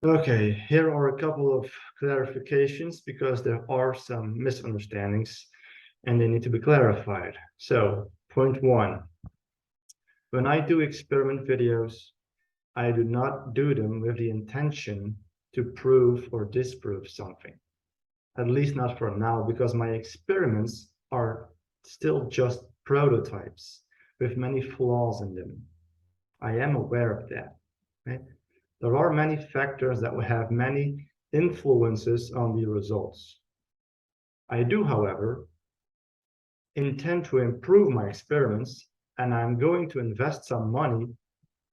Okay, here are a couple of clarifications because there are some misunderstandings and they need to be clarified. So, point one, when I do experiment videos, I do not do them with the intention to prove or disprove something. At least not for now, because my experiments are still just prototypes with many flaws in them. I am aware of that. Right? There are many factors that will have many influences on the results. I do, however, intend to improve my experiments, and I'm going to invest some money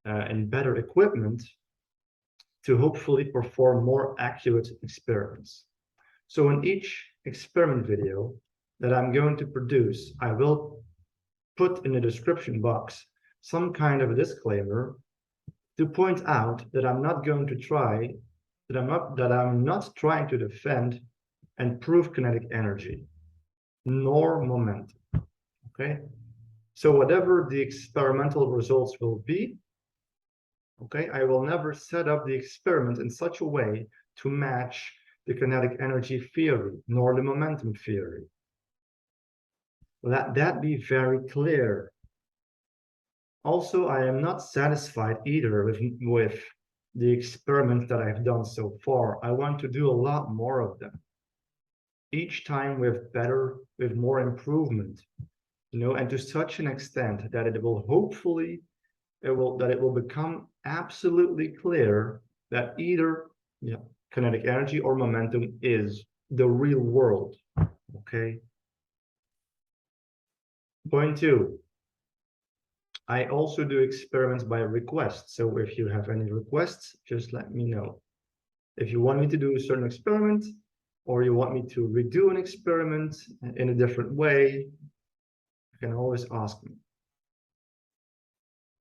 in better equipment to hopefully perform more accurate experiments. So in each experiment video that I'm going to produce, I will put in the description box some kind of a disclaimer to point out that I'm not going to try that I'm not trying to defend and prove kinetic energy nor momentum. Okay, so whatever the experimental results will be, okay, I will never set up the experiment in such a way to match the kinetic energy theory nor the momentum theory. Let that be very clear. Also, I am not satisfied either with the experiments that I've done so far. I want to do a lot more of them. Each time with more improvement, and to such an extent that it will hopefully, that it will become absolutely clear that either kinetic energy or momentum is the real world. Okay. Point two, I also do experiments by request. So if you have any requests, just let me know. If you want me to do a certain experiment, or you want me to redo an experiment in a different way, you can always ask me.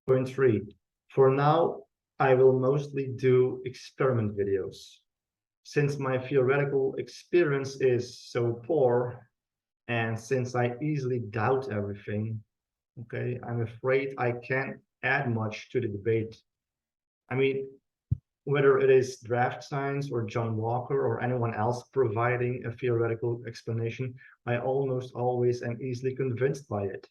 Point three, for now, I will mostly do experiment videos. Since my theoretical experience is so poor, and since I easily doubt everything, okay, I'm afraid I can't add much to the debate. I mean, whether it is Draft Science or John Walker or anyone else providing a theoretical explanation, I almost always am easily convinced by it.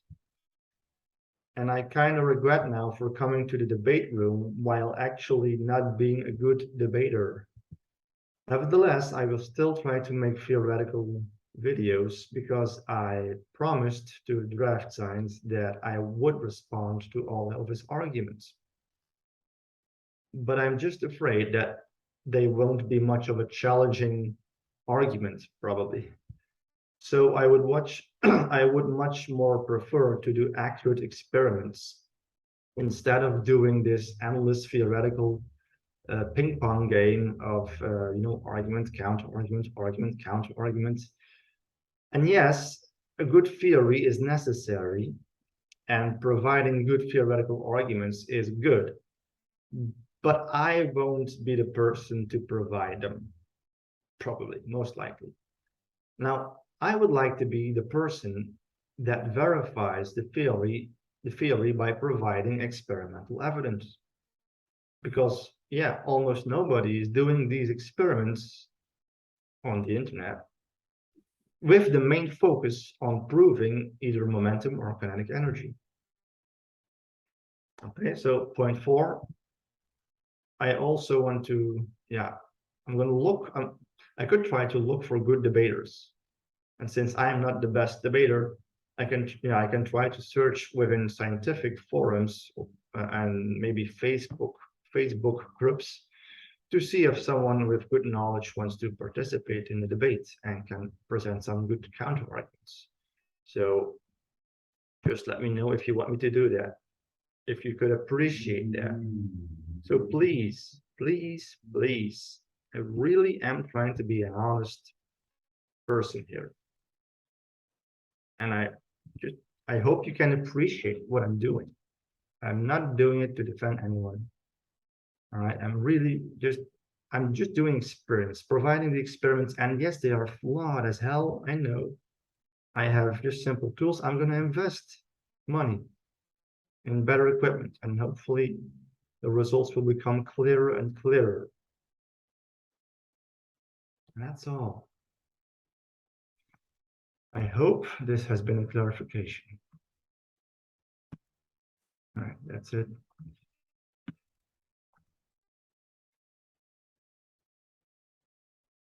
And I kind of regret now for coming to the debate room while actually not being a good debater. Nevertheless, I will still try to make theoretical videos because I promised to Draft Science that I would respond to all of his arguments. But I'm just afraid that they won't be much of a challenging argument, probably. So I would I would much more prefer to do accurate experiments instead of doing this endless theoretical ping pong game of argument, counter argument, argument, counter argument. And yes, a good theory is necessary, and providing good theoretical arguments is good. But I won't be the person to provide them, probably, most likely. Now, I would like to be the person that verifies the theory by providing experimental evidence. Because, yeah, almost nobody is doing these experiments on the internet with the main focus on proving either momentum or kinetic energy. Okay, so point four, I also want to, I'm going to look, I could try to look for good debaters. And since I am not the best debater, I can try to search within scientific forums and maybe Facebook groups to see if someone with good knowledge wants to participate in the debate and can present some good counter arguments. So just let me know if you want me to do that, if you could appreciate that. So please, please, please, I really am trying to be an honest person here. And I hope you can appreciate what I'm doing. I'm not doing it to defend anyone. All right, I'm just doing experiments, providing the experiments, and yes, they are flawed as hell, I know. I have just simple tools. I'm going to invest money in better equipment, and hopefully the results will become clearer and clearer. That's all. I hope this has been a clarification. All right, that's it.